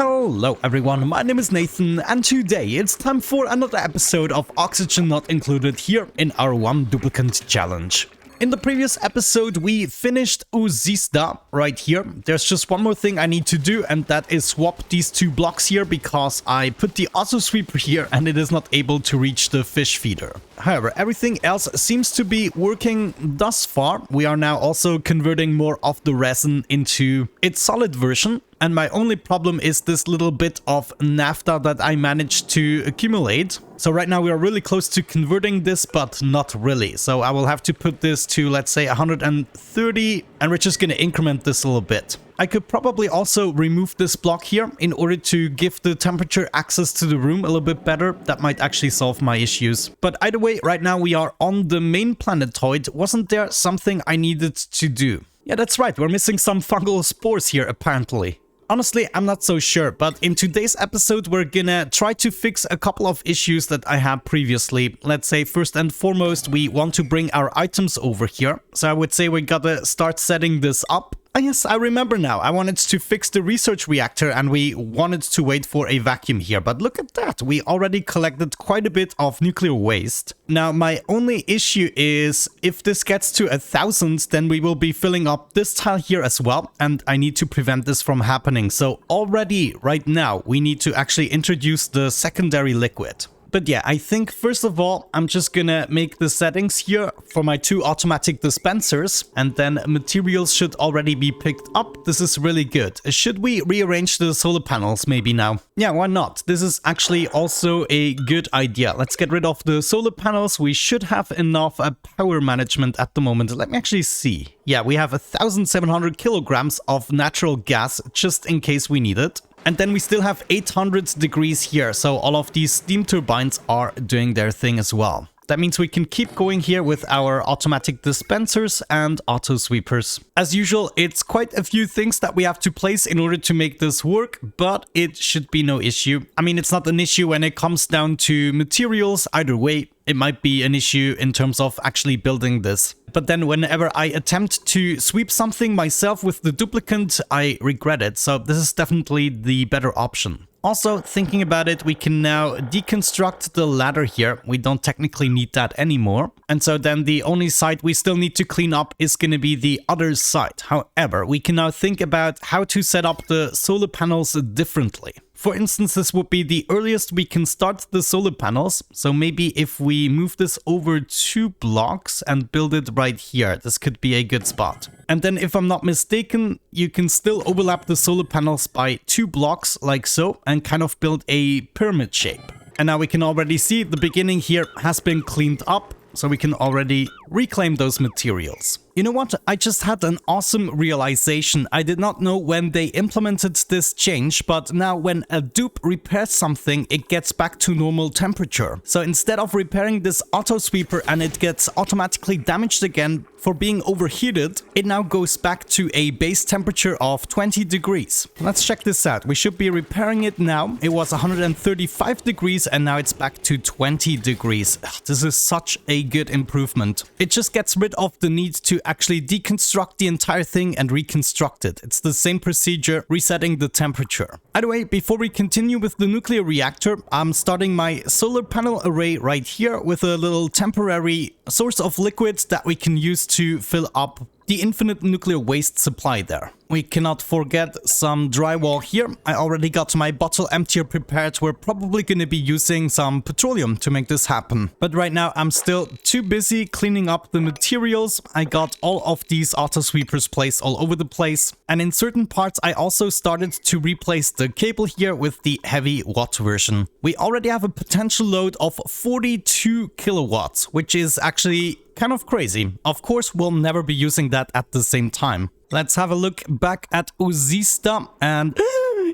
Hello everyone, my name is Nathan and today it's time for another episode of Oxygen Not Included here in our one duplicate challenge. In the previous episode we finished Uzista right here. There's just one more thing I need to do, and that is swap these two blocks here because I put the auto sweeper here and it is not able to reach the fish feeder. However, everything else seems to be working thus far. We are now also converting more of the resin into its solid version. And my only problem is this little bit of naphtha that I managed to accumulate. So right now we are really close to converting this, but not really. So I will have to put this to, let's say, 130, and we're just going to increment this a little bit. I could probably also remove this block here in order to give the temperature access to the room a little bit better. That might actually solve my issues. But either way, right now we are on the main planetoid. Wasn't there something I needed to do? Yeah, that's right. We're missing some fungal spores here, apparently. Honestly, I'm not so sure, but in today's episode, we're gonna try to fix a couple of issues that I had previously. Let's say, first and foremost, we want to bring our items over here. So I would say we gotta start setting this up. Ah, yes, I remember now. I wanted to fix the research reactor and we wanted to wait for a vacuum here. But look at that. We already collected quite a bit of nuclear waste. Now, my only issue is if this gets to 1,000, then we will be filling up this tile here as well. And I need to prevent this from happening. So already right now, we need to actually introduce the secondary liquid. But yeah, I think first of all, I'm just gonna make the settings here for my two automatic dispensers, and then materials should already be picked up. This is really good. Should we rearrange the solar panels maybe now? Yeah, why not? This is actually also a good idea. Let's get rid of the solar panels. We should have enough power management at the moment. Let me actually see. Yeah, we have 1,700 kilograms of natural gas just in case we need it. And then we still have 800 degrees here, so all of these steam turbines are doing their thing as well. That means we can keep going here with our automatic dispensers and auto sweepers. As usual, it's quite a few things that we have to place in order to make this work, but it should be no issue. I mean, it's not an issue when it comes down to materials. Either way, it might be an issue in terms of actually building this. But then whenever I attempt to sweep something myself with the duplicant, I regret it. So this is definitely the better option. Also, thinking about it, we can now deconstruct the ladder here. We don't technically need that anymore. And so then the only side we still need to clean up is going to be the other side. However, we can now think about how to set up the solar panels differently. For instance, this would be the earliest we can start the solar panels. So maybe if we move this over 2 blocks and build it right here, this could be a good spot. And then if I'm not mistaken, you can still overlap the solar panels by 2 blocks like so and kind of build a pyramid shape. And now we can already see the beginning here has been cleaned up. So we can already reclaim those materials. You know what? I just had an awesome realization. I did not know when they implemented this change, but now when a dupe repairs something, it gets back to normal temperature. So instead of repairing this auto sweeper and it gets automatically damaged again for being overheated, it now goes back to a base temperature of 20 degrees. Let's check this out. We should be repairing it now. It was 135 degrees and now it's back to 20 degrees. This is such a good improvement. It just gets rid of the need to actually deconstruct the entire thing and reconstruct it. It's the same procedure, resetting the temperature. Either way, before we continue with the nuclear reactor, I'm starting my solar panel array right here with a little temporary source of liquids that we can use to fill up the infinite nuclear waste supply there. We cannot forget some drywall here. I already got my bottle emptier prepared. We're probably going to be using some petroleum to make this happen. But right now I'm still too busy cleaning up the materials. I got all of these auto sweepers placed all over the place. And in certain parts I also started to replace the cable here with the heavy watt version. We already have a potential load of 42 kilowatts, which is actually kind of crazy. Of course, we'll never be using that at the same time. Let's have a look back at Uzista and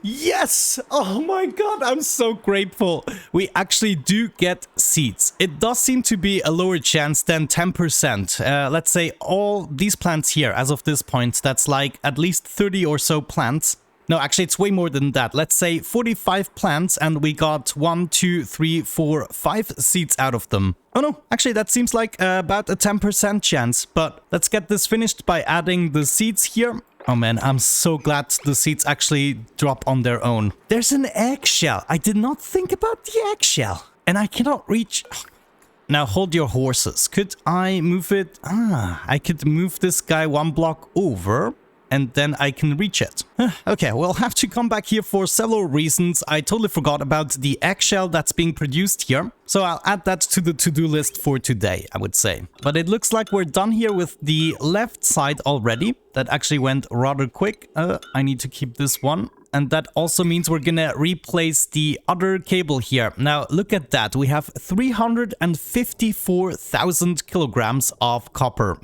yes! Oh my god, I'm so grateful. We actually do get seeds. It does seem to be a lower chance than 10%. Let's say all these plants here, as of this point, that's like at least 30 or so plants. No, actually, it's way more than that. Let's say 45 plants and we got 1, 2, 3, 4, 5 seeds out of them. Oh no, actually that seems like about a 10% chance. But let's get this finished by adding the seeds here. Oh man, I'm so glad the seeds actually drop on their own. There's an eggshell. I did not think about the eggshell. And I cannot reach... Now hold your horses. Could I move it? I could move this guy 1 block over. And then I can reach it. Okay, we'll have to come back here for several reasons. I totally forgot about the eggshell that's being produced here. So I'll add that to the to-do list for today, I would say. But it looks like we're done here with the left side already. That actually went rather quick. I need to keep this one. And that also means we're gonna replace the other cable here. Now, look at that. We have 354,000 kilograms of copper.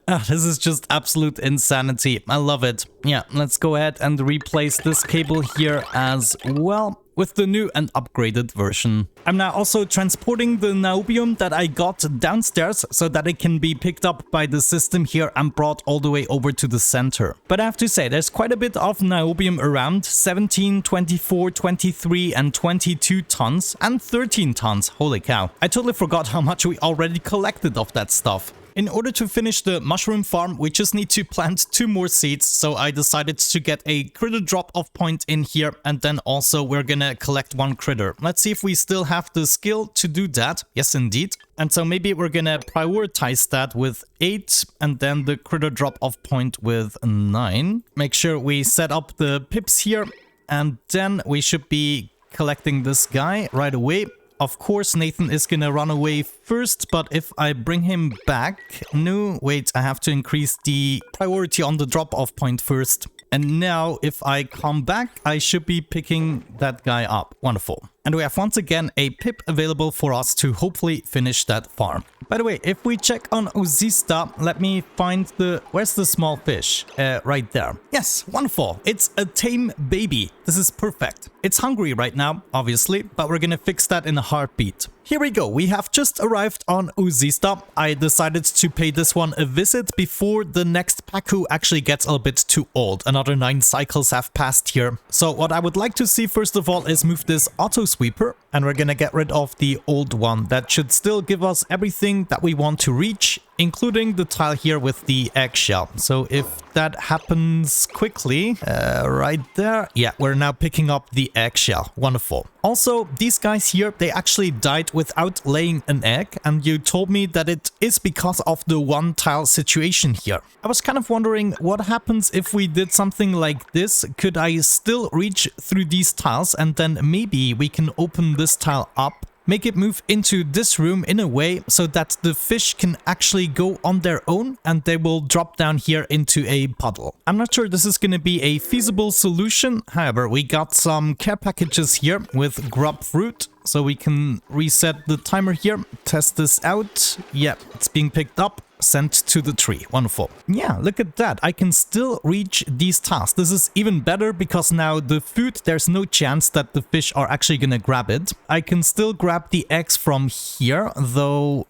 This is just absolute insanity. I love it. Yeah, let's go ahead and replace this cable here as well with the new and upgraded version. I'm now also transporting the niobium that I got downstairs so that it can be picked up by the system here and brought all the way over to the center. But I have to say, there's quite a bit of niobium around. 17, 24, 23 and 22 tons and 13 tons. Holy cow. I totally forgot how much we already collected of that stuff. In order to finish the mushroom farm, we just need to plant 2 more seeds, so I decided to get a critter drop-off point in here, and then also we're gonna collect 1 critter. Let's see if we still have the skill to do that. Yes, indeed. And so maybe we're gonna prioritize that with 8, and then the critter drop-off point with 9. Make sure we set up the pips here, and then we should be collecting this guy right away. Of course, Nathan is gonna run away first, but if I bring him back... No, wait, I have to increase the priority on the drop-off point first. And now, if I come back, I should be picking that guy up. Wonderful. And we have once again a pip available for us to hopefully finish that farm. By the way, if we check on Ozista, let me find the... Where's the small fish? Right there. Yes, wonderful. It's a tame baby. This is perfect. It's hungry right now, obviously, but we're gonna fix that in a heartbeat. Here we go. We have just arrived on Ozista. I decided to pay this one a visit before the next Paku actually gets a little bit too old. Another 9 cycles have passed here. So what I would like to see first of all is move this auto sweeper, and we're gonna get rid of the old one. That should still give us everything that we want to reach, including the tile here with the eggshell. So if that happens quickly, right there, yeah, we're now picking up the eggshell. Wonderful. Also, these guys here, they actually died without laying an egg, and you told me that it is because of the 1 tile situation here. I was kind of wondering what happens if we did something like this. Could I still reach through these tiles, and then maybe we can open this tile up, make it move into this room in a way so that the fish can actually go on their own and they will drop down here into a puddle. I'm not sure this is going to be a feasible solution. However, we got some care packages here with grub fruit. So we can reset the timer here, test this out. Yeah, it's being picked up. Sent to the tree. Wonderful. Yeah, look at that. I can still reach these tiles. This is even better because now the food, there's no chance that the fish are actually gonna grab it. I can still grab the eggs from here, though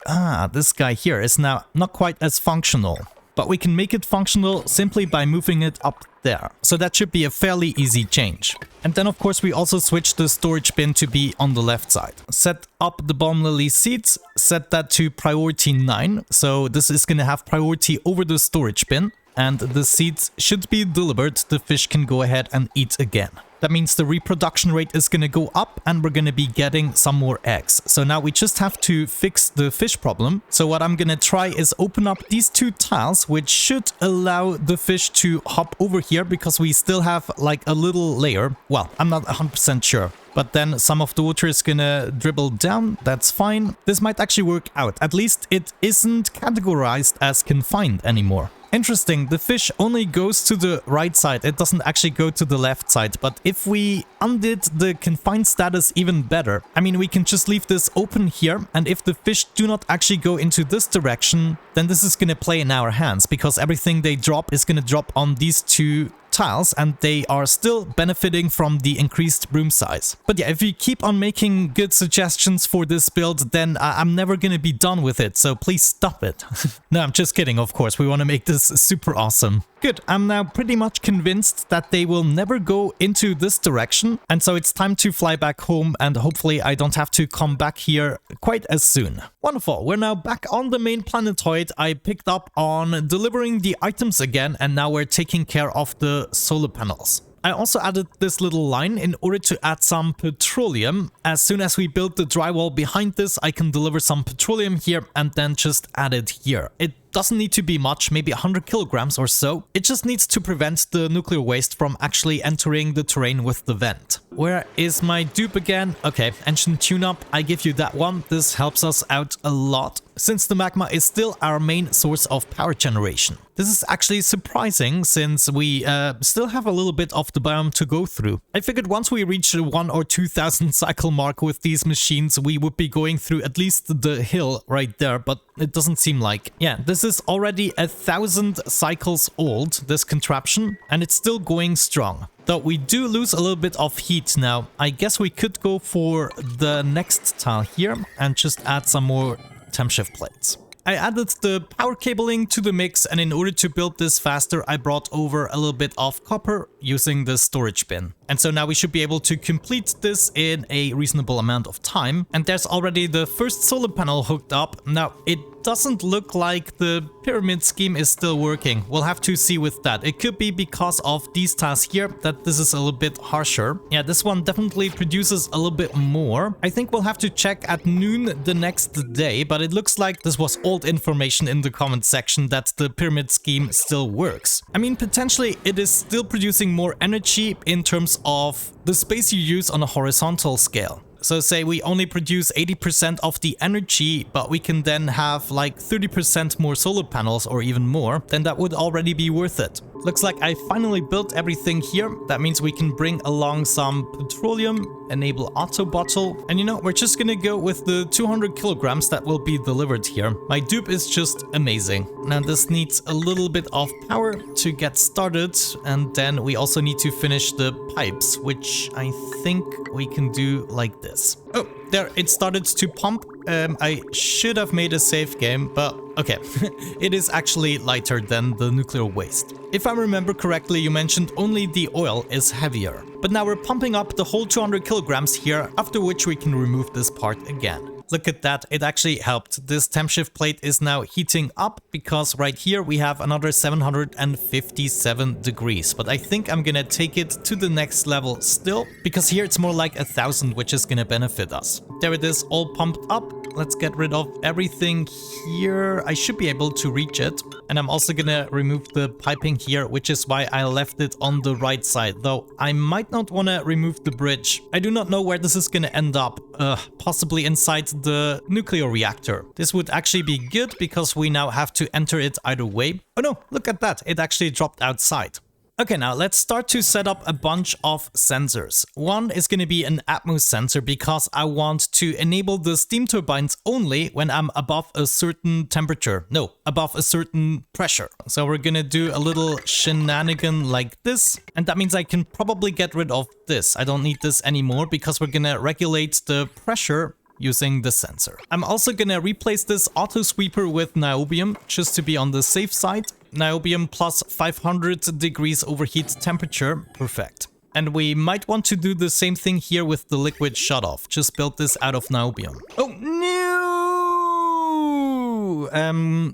this guy here is now not quite as functional. But we can make it functional simply by moving it up there. So that should be a fairly easy change. And then of course we also switch the storage bin to be on the left side. Set up the balm lily seeds, set that to priority 9. So this is going to have priority over the storage bin. And the seeds should be delivered. The fish can go ahead and eat again. That means the reproduction rate is going to go up and we're going to be getting some more eggs. So now we just have to fix the fish problem. So what I'm going to try is open up these 2 tiles, which should allow the fish to hop over here because we still have like a little layer. Well, I'm not 100% sure. But then some of the water is gonna dribble down. That's fine. This might actually work out. At least it isn't categorized as confined anymore. Interesting, the fish only goes to the right side, it doesn't actually go to the left side, but if we undid the confined status even better, I mean we can just leave this open here, and if the fish do not actually go into this direction, then this is gonna play in our hands, because everything they drop is gonna drop on these 2 tiles and they are still benefiting from the increased room size. But yeah, if you keep on making good suggestions for this build, then I'm never gonna be done with it, so please stop it. No, I'm just kidding, of course. We want to make this super awesome. Good, I'm now pretty much convinced that they will never go into this direction, and so it's time to fly back home, and hopefully I don't have to come back here quite as soon. Wonderful, we're now back on the main planetoid. I picked up on delivering the items again, and now we're taking care of the solar panels. I also added this little line in order to add some petroleum. As soon as we build the drywall behind this, I can deliver some petroleum here and then just add it here. It doesn't need to be much, maybe 100 kilograms or so. It just needs to prevent the nuclear waste from actually entering the terrain with the vent. Where is my dupe again? Okay, engine tune-up, I give you that one. This helps us out a lot, since the magma is still our main source of power generation. This is actually surprising, since we still have a little bit of the biome to go through. I figured once we reach the 1,000 or 2,000 cycle mark with these machines, we would be going through at least the hill right there, but it doesn't seem like. Yeah, this is already 1,000 cycles old, this contraption, and it's still going strong. Though we do lose a little bit of heat now. I guess we could go for the next tile here and just add some more temp shift plates. I added the power cabling to the mix, and in order to build this faster, I brought over a little bit of copper using the storage bin. And so now we should be able to complete this in a reasonable amount of time. And there's already the first solar panel hooked up. Now, it doesn't look like the pyramid scheme is still working. We'll have to see with that. It could be because of these tiles here that this is a little bit harsher. Yeah, this one definitely produces a little bit more. I think we'll have to check at noon the next day, but it looks like this was old information in the comment section that the pyramid scheme still works. I mean, potentially it is still producing more energy in terms of the space you use on a horizontal scale. So say we only produce 80% of the energy, but we can then have like 30% more solar panels or even more, then that would already be worth it. Looks like I finally built everything here. That means we can bring along some petroleum, enable auto bottle, and you know, we're just gonna go with the 200 kilograms that will be delivered here. My dupe is just amazing. Now this needs a little bit of power to get started, and then we also need to finish the pipes, which I think we can do like this. Oh, there, it started to pump. I should have made a save game, but okay. It is actually lighter than the nuclear waste. If I remember correctly, you mentioned only the oil is heavier. But now we're pumping up the whole 200 kilograms here, after which we can remove this part again. Look at that, it actually helped. This temp shift plate is now heating up because right here we have another 757 degrees. But I think I'm gonna take it to the next level still, because here it's more like 1,000, which is gonna benefit us. There it is, all pumped up. Let's get rid of everything here. I should be able to reach it. And I'm also gonna remove the piping here, which is why I left it on the right side. Though I might not wanna remove the bridge. I do not know where this is gonna end up. Possibly inside the nuclear reactor. This would actually be good because we now have to enter it either way. Oh no, look at that. It actually dropped outside. Okay, now let's start to set up a bunch of sensors. One is going to be an atmos sensor because I want to enable the steam turbines only when I'm above a certain temperature. No, above a certain pressure. So we're going to do a little shenanigan like this. And that means I can probably get rid of this. I don't need this anymore because we're going to regulate the pressure using the sensor. I'm also gonna replace this auto sweeper with niobium just to be on the safe side. Niobium plus 500 degrees overheat temperature, perfect. And we might want to do the same thing here with the liquid shutoff. Just build this out of niobium. Oh no!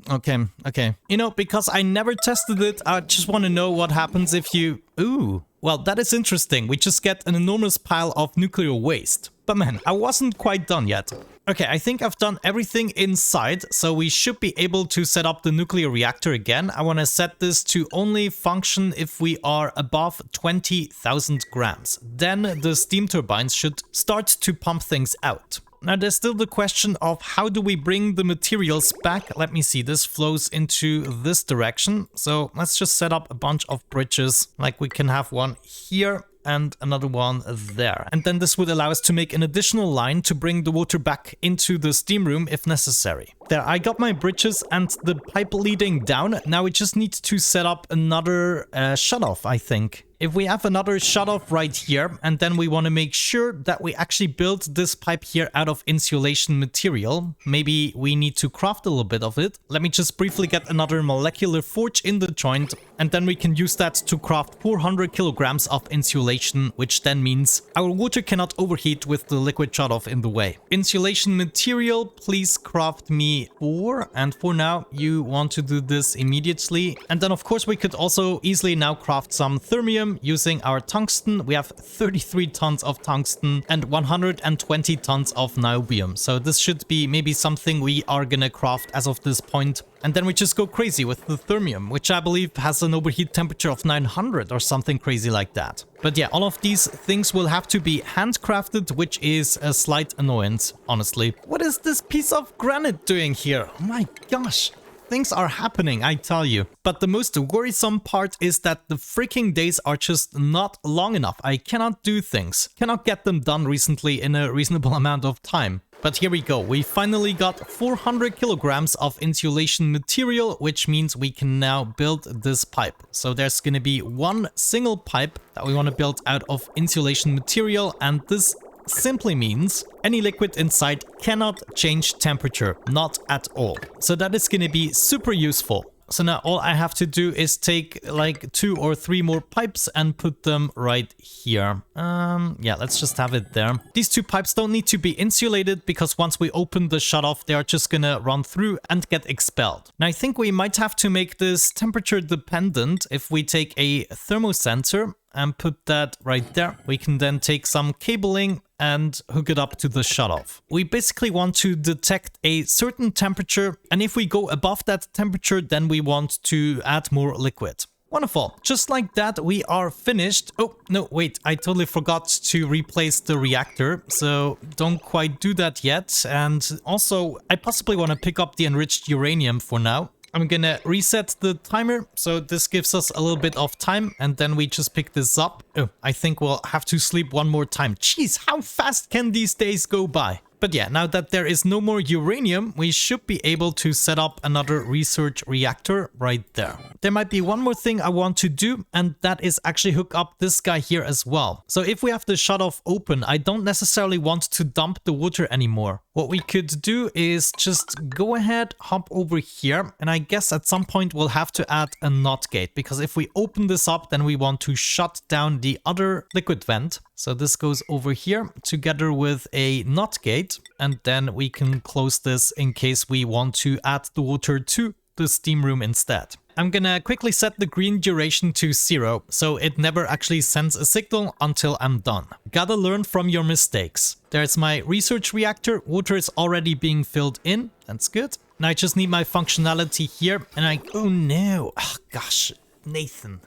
Okay. You know, because I never tested it, I just want to know what happens if you... Ooh, well, that is interesting. We just get an enormous pile of nuclear waste. But man, I wasn't quite done yet. Okay, I think I've done everything inside, so we should be able to set up the nuclear reactor again. I want to set this to only function if we are above 20,000 grams. Then the steam turbines should start to pump things out. Now there's still the question of how do we bring the materials back. Let me see, this flows into this direction. So let's just set up a bunch of bridges, like we can have one here and another one there. And then this would allow us to make an additional line to bring the water back into the steam room if necessary. There, I got my bridges and the pipe leading down. Now we just need to set up another shutoff, I think. if we have another shutoff right here, and then we want to make sure that we actually build this pipe here out of insulation material, maybe we need to craft a little bit of it. Let me just briefly get another molecular forge in the joint, and then we can use that to craft 400 kilograms of insulation, which then means our water cannot overheat with the liquid shutoff in the way. Insulation material, please craft me 4, and for now you want to do this immediately. And then of course we could also easily now craft some thermium using our tungsten. We have 33 tons of tungsten and 120 tons of niobium, so this should be maybe something we are gonna craft as of this point. And then we just go crazy with the thermium, which I believe has an overheat temperature of 900 or something crazy like that. But yeah, all of these things will have to be handcrafted, which is a slight annoyance, honestly. What is this piece of granite doing here? Oh my gosh. Things are happening, I tell you. But the most worrisome part is that the freaking days are just not long enough. I cannot do things. Cannot get them done recently in a reasonable amount of time. But here we go. We finally got 400 kilograms of insulation material, which means we can now build this pipe. So there's going to be one single pipe that we want to build out of insulation material, and this simply means any liquid inside cannot change temperature, not at all. So that is going to be super useful. So now all I have to do is take like 2 or 3 more pipes and put them right here. Yeah, let's just have it there. These 2 pipes don't need to be insulated because once we open the shutoff, they are just gonna run through and get expelled. Now I think we might have to make this temperature dependent. If we take a thermosensor and put that right there, we can then take some cabling and hook it up to the shutoff. We basically want to detect a certain temperature, and if we go above that temperature, then we want to add more liquid. Wonderful. Just like that, we are finished. Oh, no, wait, I totally forgot to replace the reactor, so don't quite do that yet. And also, I possibly want to pick up the enriched uranium for now. I'm gonna reset the timer, so this gives us a little bit of time, and then we just pick this up. Oh, I think we'll have to sleep one more time. Jeez, how fast can these days go by? But yeah, now that there is no more uranium, we should be able to set up another research reactor right there. There might be one more thing I want to do, and that is actually hook up this guy here as well. So if we have the shutoff open, I don't necessarily want to dump the water anymore. What we could do is just go ahead, hop over here, and I guess at some point we'll have to add a NOT gate, because if we open this up, then we want to shut down the other liquid vent. So this goes over here together with a NOT gate, and then we can close this in case we want to add the water to the steam room instead. I'm gonna quickly set the green duration to 0, so it never actually sends a signal until I'm done. Gotta learn from your mistakes. There's my research reactor. Water is already being filled in. That's good. Now I just need my functionality here, and oh no. Oh, gosh, Nathan,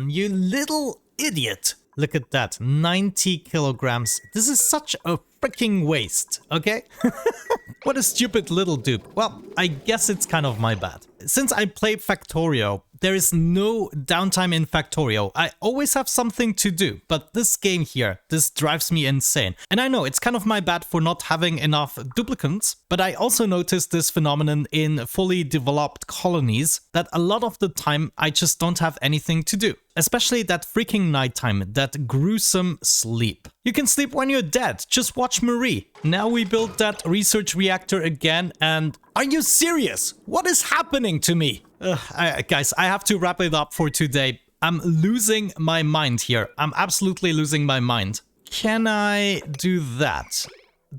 you little idiot. Look at that, 90 kilograms. This is such a freaking waste, okay? What a stupid little dupe. Well, I guess it's kind of my bad. Since I play Factorio, there is no downtime in Factorio. I always have something to do, but this game here, this drives me insane. And I know it's kind of my bad for not having enough duplicants, but I also noticed this phenomenon in fully developed colonies that a lot of the time I just don't have anything to do. Especially that freaking nighttime, that gruesome sleep. You can sleep when you're dead, just watch Marie. Now we built that research reactor again, and are you serious? What is happening to me? Guys, I have to wrap it up for today. I'm losing my mind here. I'm absolutely losing my mind. Can I do that?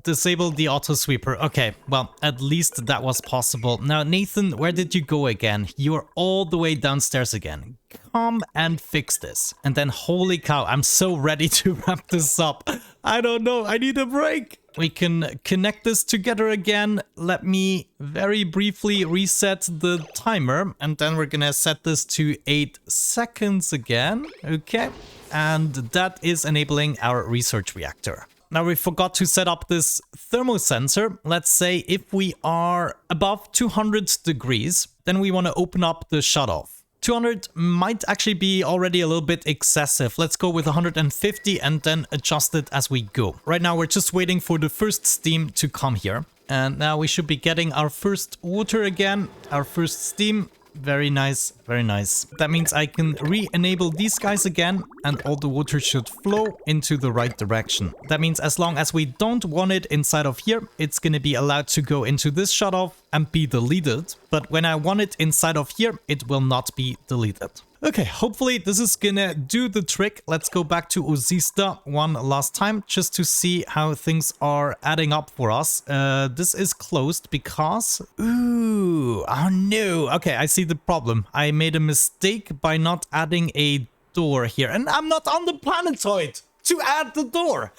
Disable the auto sweeper. Okay, well, at least that was possible. Now, Nathan, where did you go again? You're all the way downstairs again. Come and fix this. And then, holy cow, I'm so ready to wrap this up. I don't know, I need a break. We can connect this together again. Let me very briefly reset the timer, and then we're gonna set this to 8 seconds again. Okay, and that is enabling our research reactor. Now we forgot to set up this thermosensor. Let's say if we are above 200 degrees, then we want to open up the shutoff. 200 might actually be already a little bit excessive. Let's go with 150 and then adjust it as we go. Right now we're just waiting for the first steam to come here. And now we should be getting our first water again, our first steam. Very nice, very nice. That means I can re-enable these guys again and all the water should flow into the right direction. That means as long as we don't want it inside of here, it's gonna be allowed to go into this shutoff and be deleted. But when I want it inside of here, it will not be deleted. Okay, hopefully this is gonna do the trick. Let's go back to Uzista one last time just to see how things are adding up for us. This is closed because... Ooh, oh no. Okay, I see the problem. I made a mistake by not adding a door here. And I'm not on the planetoid to add the door.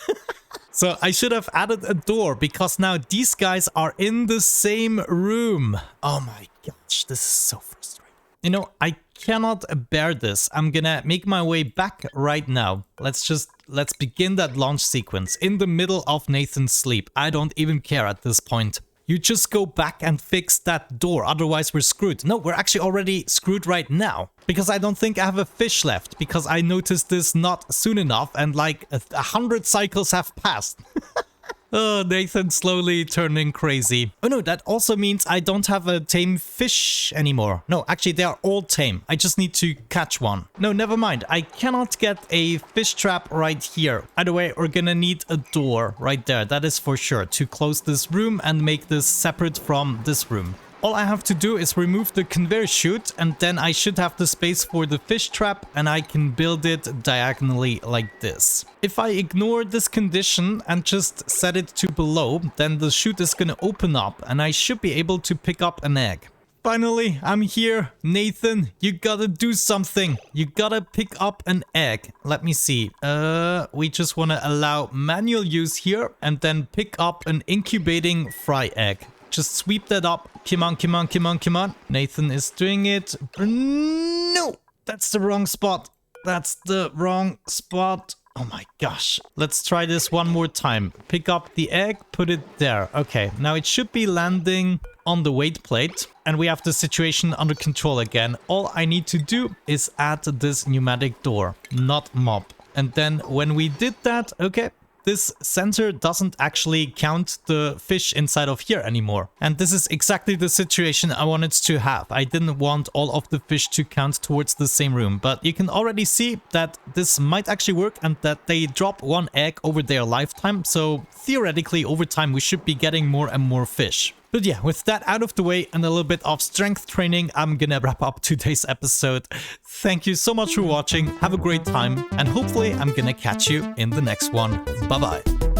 So I should have added a door because now these guys are in the same room. Oh my gosh, this is so frustrating. You know, I cannot bear this. I'm gonna make my way back right now. Let's begin that launch sequence in the middle of Nathan's sleep. I don't even care at this point. You just go back and fix that door, otherwise we're screwed. No, we're actually already screwed right now. Because I don't think I have a fish left, because I noticed this not soon enough and like 100 cycles have passed. Oh, Nathan slowly turning crazy. Oh no, that also means I don't have a tame fish anymore. No, actually they are all tame. I just need to catch one. No, never mind. I cannot get a fish trap right here. Either way, we're gonna need a door right there. That is for sure, to close this room and make this separate from this room. All I have to do is remove the conveyor chute and then I should have the space for the fish trap and I can build it diagonally like this. If I ignore this condition and just set it to below, then the chute is gonna open up and I should be able to pick up an egg. Finally, I'm here. Nathan, you gotta do something. You gotta pick up an egg. Let me see. We just wanna allow manual use here and then pick up an incubating fry egg. Just sweep that up. Come on, come on, come on, come on. Nathan is doing it. No, that's the wrong spot. That's the wrong spot. Oh my gosh. Let's try this one more time. Pick up the egg, put it there. Okay, now it should be landing on the weight plate. And we have the situation under control again. All I need to do is add this pneumatic door, not mop. And then when we did that, okay, this sensor doesn't actually count the fish inside of here anymore. And this is exactly the situation I wanted to have. I didn't want all of the fish to count towards the same room. But you can already see that this might actually work and that they drop one egg over their lifetime. So theoretically, over time, we should be getting more and more fish. But yeah, with that out of the way and a little bit of strength training, I'm gonna wrap up today's episode. Thank you so much for watching. Have a great time. And hopefully I'm gonna catch you in the next one. Bye-bye.